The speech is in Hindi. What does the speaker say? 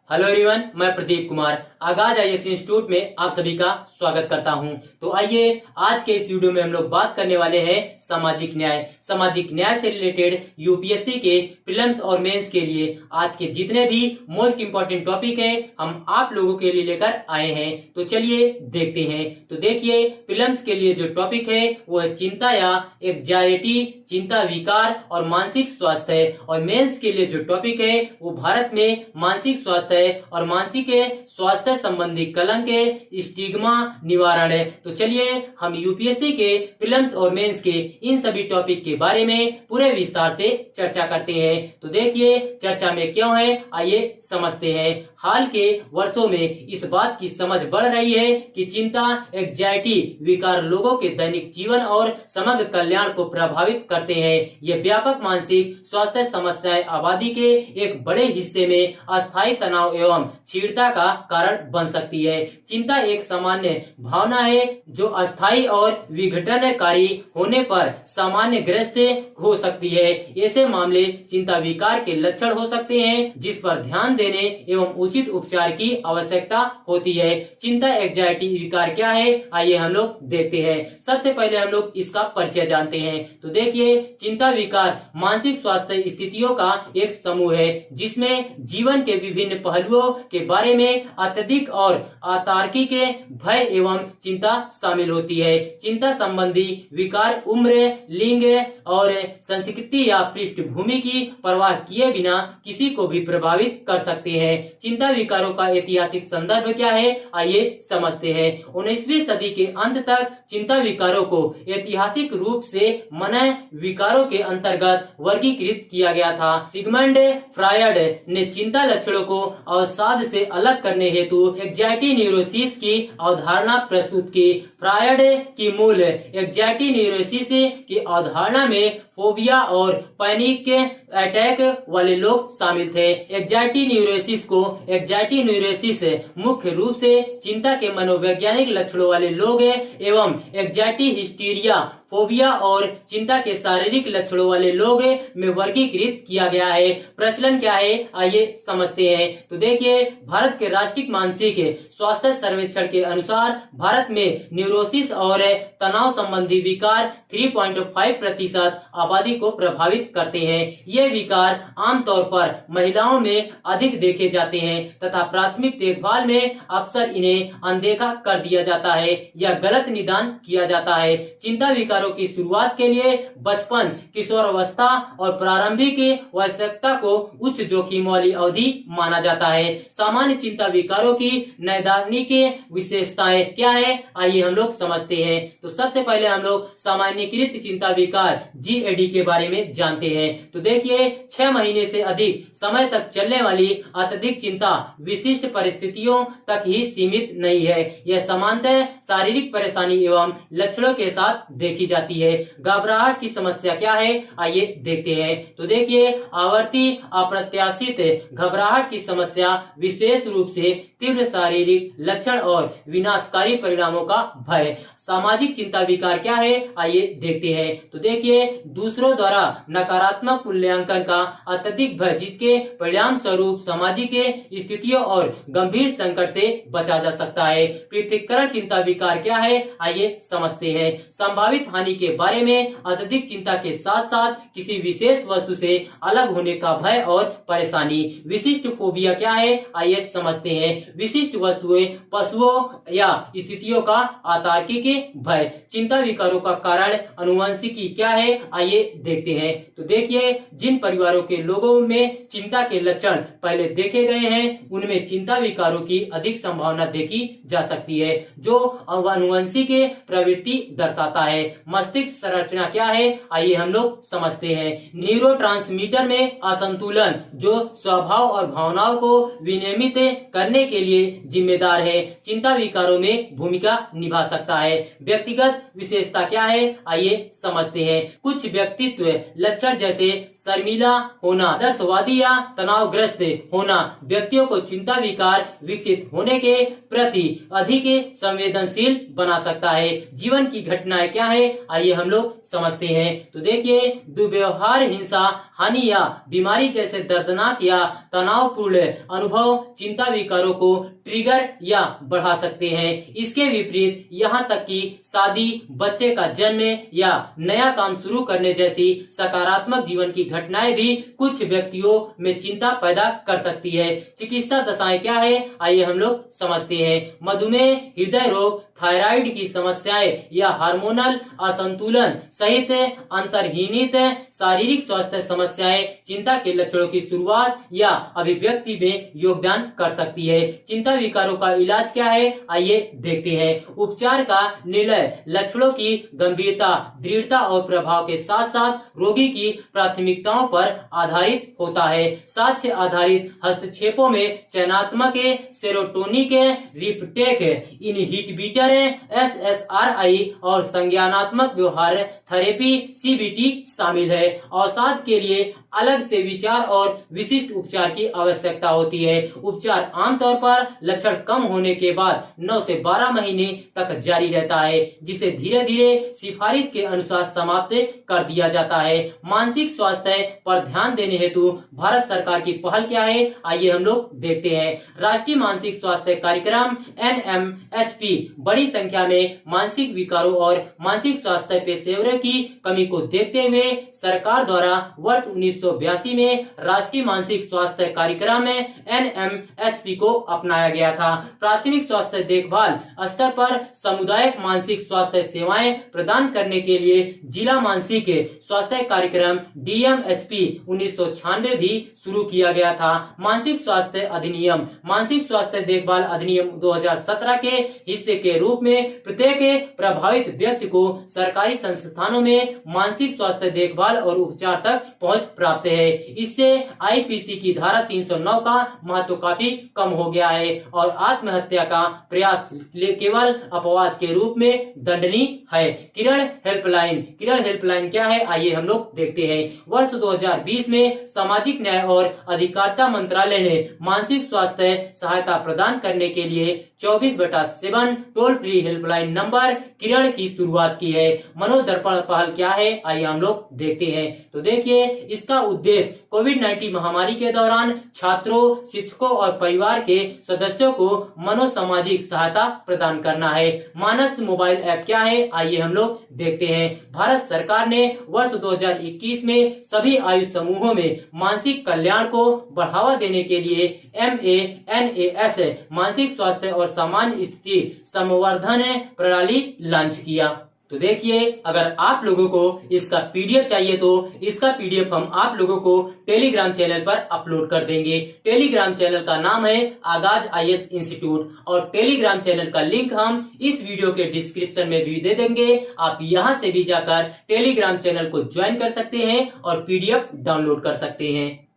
हेलो एवरीवन, मैं प्रदीप कुमार आगाज आईएएस इंस्टीट्यूट में आप सभी का स्वागत करता हूं। तो आइए आज के इस वीडियो में हम लोग बात करने वाले हैं सामाजिक न्याय। सामाजिक न्याय से रिलेटेड यूपीएससी के प्रीलिम्स और मेंस के लिए आज के जितने भी मोस्ट इंपोर्टेंट टॉपिक है हम आप लोगों के लिए लेकर आए हैं। तो चलिए देखते हैं। तो देखिए, प्रीलिम्स के लिए जो टॉपिक है वो है चिंता या एंजाइटी, चिंता विकार और मानसिक स्वास्थ्य है। और मेंस के लिए जो टॉपिक है वो भारत में मानसिक स्वास्थ्य और मानसिक स्वास्थ्य संबंधी कलंक स्टिग्मा निवारण है। तो चलिए हम यूपीएससी के प्रीलिम्स और मेंस के इन सभी टॉपिक के बारे में पूरे विस्तार से चर्चा करते हैं। तो देखिए चर्चा में क्यों है, आइए समझते हैं। हाल के वर्षों में इस बात की समझ बढ़ रही है कि चिंता, एंजाइटी विकार लोगों के दैनिक जीवन और समग्र कल्याण को प्रभावित करते हैं। ये व्यापक मानसिक स्वास्थ्य समस्याएं आबादी के एक बड़े हिस्से में अस्थायी तनाव एवं चिड़ता का कारण बन सकती है। चिंता एक सामान्य भावना है जो अस्थायी और विघटनकारी होने पर सामान्य ग्रस्त हो सकती है। ऐसे मामले चिंता विकार के लक्षण हो सकते हैं जिस पर ध्यान देने एवं उचित उपचार की आवश्यकता होती है। चिंता एंजाइटी विकार क्या है, आइए हम लोग देखते हैं। सबसे पहले हम लोग इसका परिचय जानते हैं। तो देखिए, चिंता विकार मानसिक स्वास्थ्य स्थितियों का एक समूह है जिसमें जीवन के विभिन्न पहलुओं के बारे में अत्यधिक और अतार्किक भय एवं चिंता शामिल होती है। चिंता संबंधी विकार उम्र, लिंग और संस्कृति या पृष्ठभूमि की परवाह किए बिना किसी को भी प्रभावित कर सकते हैं। चिंता विकारों का ऐतिहासिक संदर्भ क्या है, आइए समझते हैं। 19वीं सदी के अंत तक चिंता विकारों को ऐतिहासिक रूप से मन विकारों के अंतर्गत वर्गीकृत किया गया था। सिगमंड फ्रायड ने चिंता लक्षणों को अवसाद से अलग करने हेतु एंजाइटी न्यूरोसिस की अवधारणा प्रस्तुत की। फ्रायड की मूल एंजाइटी न्यूरोसिस की अवधारणा में फोबिया और पैनिक अटैक वाले लोग शामिल थे। एंजाइटी न्यूरोसिस मुख्य रूप से चिंता के मनोवैज्ञानिक लक्षणों वाले लोग एवं एंजाइटी हिस्टीरिया, फोबिया और चिंता के शारीरिक लक्षणों वाले लोग में वर्गीकृत किया गया है। प्रचलन क्या है, आइए समझते हैं। तो देखिए, भारत के राष्ट्रीय मानसिक स्वास्थ्य सर्वेक्षण के अनुसार भारत में न्यूरोसिस और तनाव संबंधी विकार 3.5% आबादी को प्रभावित करते हैं। ये विकार आमतौर पर महिलाओं में अधिक देखे जाते हैं तथा प्राथमिक देखभाल में अक्सर इन्हें अनदेखा कर दिया जाता है या गलत निदान किया जाता है। चिंता विकारों की शुरुआत के लिए बचपन, किशोरावस्था और प्रारंभिक वयस्कता को उच्च जोखिम वाली अवधि माना जाता है। सामान्य चिंता विकारों की नैदानिक विशेषताएं क्या है, आइए हम लोग समझते हैं। तो सबसे पहले हम लोग सामान्यीकृत चिंता विकार GAD के बारे में जानते हैं। तो देखिए, 6 महीने से अधिक समय तक चलने वाली अत्यधिक चिंता विशिष्ट परिस्थितियों तक ही सीमित नहीं है। यह सामान्यतः शारीरिक परेशानी एवं लक्षणों के साथ देखी जाती है। घबराहट की समस्या क्या है, आइए देखते हैं। तो देखिए, आवर्ती अप्रत्याशित घबराहट की समस्या विशेष रूप से तीव्र शारीरिक लक्षण और विनाशकारी परिणामों का भय। सामाजिक चिंता विकार क्या है, आइए देखते हैं। तो देखिए, दूसरों द्वारा नकारात्मक मूल्यांकन का अत्यधिक भय जिसके परिणाम स्वरूप सामाजिक स्थितियों और गंभीर संकट से बचा जा सकता है। पृथक्करण चिंता विकार क्या है, आइए समझते हैं। संभावित हानि के बारे में अत्यधिक चिंता के साथ साथ किसी विशेष वस्तु से अलग होने का भय और परेशानी। विशिष्ट फोबिया क्या है, आइए समझते हैं। विशिष्ट वस्तुएं, पशुओं या स्थितियों का अतार्किक भय। चिंता विकारों का कारण अनुवंशिकी क्या है, आइए देखते हैं। तो देखिए, जिन परिवारों के लोगों में चिंता के लक्षण पहले देखे गए हैं उनमें चिंता विकारों की अधिक संभावना देखी जा सकती है जो अनुवंशिक प्रवृत्ति दर्शाता है। मस्तिष्क संरचना क्या है, आइए हम लोग समझते हैं। न्यूरोट्रांसमीटर में असंतुलन जो स्वभाव और भावनाओं को विनियमित करने के लिए जिम्मेदार है, चिंता विकारों में भूमिका निभा सकता है। व्यक्तिगत विशेषता क्या है, आइए समझते हैं। कुछ व्यक्तित्व लक्षण जैसे शर्मीला होना, आदर्शवादी या तनावग्रस्त होना व्यक्तियों को चिंता विकार विकसित होने के प्रति अधिक संवेदनशील बना सकता है। जीवन की घटनाएं क्या है, आइए हम लोग समझते हैं। तो देखिए, दुर्व्यवहार, हिंसा, हानि या बीमारी जैसे दर्दनाक या तनावपूर्ण अनुभव चिंता विकारों को ट्रिगर या बढ़ा सकते हैं। इसके विपरीत यहाँ तक कि शादी, बच्चे का जन्म या नया काम शुरू करने जैसी सकारात्मक जीवन की घटनाएं भी कुछ व्यक्तियों में चिंता पैदा कर सकती है। चिकित्सा दशाएं क्या है, आइए हम लोग समझते हैं। मधुमेह, हृदय रोग, थायराइड की समस्याएं या हार्मोनल असंतुलन सहित अंतर्निहित शारीरिक स्वास्थ्य समस्याएं चिंता के लक्षणों की शुरुआत या अभिव्यक्ति में योगदान कर सकती है। चिंता विकारों का इलाज क्या है, आइए देखते हैं। उपचार का निर्णय लक्षणों की गंभीरता, दृढ़ता और प्रभाव के साथ साथ रोगी की प्राथमिकताओं पर आधारित होता है। साक्ष्य आधारित हस्तक्षेपों में चयनात्मक सेरोटोनिक रिपटेक इनहिबिटर SSRI और संज्ञानात्मक व्यवहार थेरेपी CBT शामिल है। अवसाद के लिए अलग से विचार और विशिष्ट उपचार की आवश्यकता होती है। उपचार आमतौर पर लक्षण कम होने के बाद 9 से 12 महीने तक जारी रहता है, जिसे धीरे धीरे सिफारिश के अनुसार समाप्त कर दिया जाता है। मानसिक स्वास्थ्य पर ध्यान देने हेतु भारत सरकार की पहल क्या है, आइए हम लोग देखते हैं। राष्ट्रीय मानसिक स्वास्थ्य कार्यक्रम NMHP बड़ी संख्या में मानसिक विकारों और मानसिक स्वास्थ्य पेशेवरों की कमी को देखते हुए सरकार द्वारा वर्ष 1982 में राष्ट्रीय मानसिक स्वास्थ्य कार्यक्रम में NMHP को अपनाया गया था। प्राथमिक स्वास्थ्य देखभाल स्तर पर सामुदायिक मानसिक स्वास्थ्य सेवाएं प्रदान करने के लिए जिला मानसिक स्वास्थ्य कार्यक्रम DMHP 1996 भी शुरू किया गया था। मानसिक स्वास्थ्य अधिनियम, मानसिक स्वास्थ्य देखभाल अधिनियम 2017 के हिस्से के रूप में प्रत्येक प्रभावित व्यक्ति को सरकारी संस्थानों में मानसिक स्वास्थ्य देखभाल और उपचार तक पहुंच प्राप्त है। इससे IPC की धारा 309 का महत्व काफी कम हो गया है और आत्महत्या का प्रयास केवल अपवाद के रूप में दंडनीय है। किरण हेल्पलाइन, किरण हेल्पलाइन क्या है, आइए हम लोग देखते हैं। वर्ष 2020 में सामाजिक न्याय और अधिकारिता मंत्रालय ने मानसिक स्वास्थ्य सहायता प्रदान करने के लिए 24/7 टोल फ्री हेल्पलाइन नंबर किरण की शुरुआत की है। मनोदर्पण पहल क्या है, आइए हम लोग देखते हैं। तो देखिए, इसका उद्देश्य कोविड-19 महामारी के दौरान छात्रों, शिक्षकों और परिवार के सदस्यों को मनोसामाजिक सहायता प्रदान करना है। मानस मोबाइल ऐप क्या है, आइए हम लोग देखते हैं। भारत सरकार ने वर्ष 2021 में सभी आयु समूहों में मानसिक कल्याण को बढ़ावा देने के लिए MANAS मानसिक स्वास्थ्य और सामान्य स्थिति संवर्धन प्रणाली लॉन्च किया। तो देखिए, अगर आप लोगों को इसका PDF चाहिए तो इसका PDF हम आप लोगों को टेलीग्राम चैनल पर अपलोड कर देंगे। टेलीग्राम चैनल का नाम है आगाज IAS इंस्टीट्यूट और टेलीग्राम चैनल का लिंक हम इस वीडियो के डिस्क्रिप्शन में भी दे देंगे। आप यहां से भी जाकर टेलीग्राम चैनल को ज्वाइन कर सकते हैं और PDF डाउनलोड कर सकते हैं।